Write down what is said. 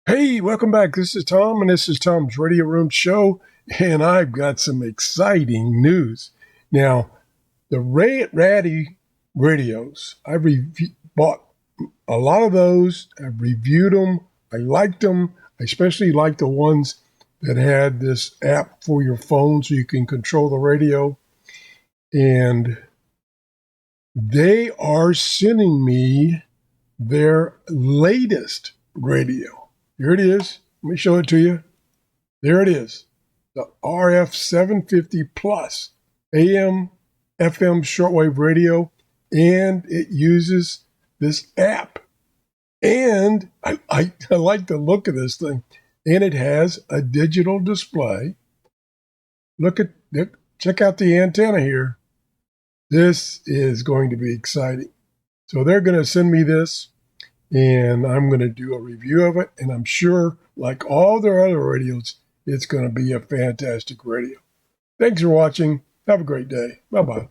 Hey, welcome back. This is Tom, and this is Tom's Radio Room Show, and I've got some exciting news. Now, the Raddy radios, bought a lot of those. I've reviewed them. I liked them. I especially like the ones that had this app for your phone so you can control the radio. And they are sending me their latest radio. Here it is. Let me show it to you. There it is. The RF750 Plus AM FM shortwave radio, and it uses this app. And I like the look of this thing. And it has a digital display. Check out the antenna here. This is going to be exciting. So they're going to send me this, and I'm going to do a review of it. And I'm sure, like all their other radios, it's going to be a fantastic radio. Thanks for watching. Have a great day. Bye-bye.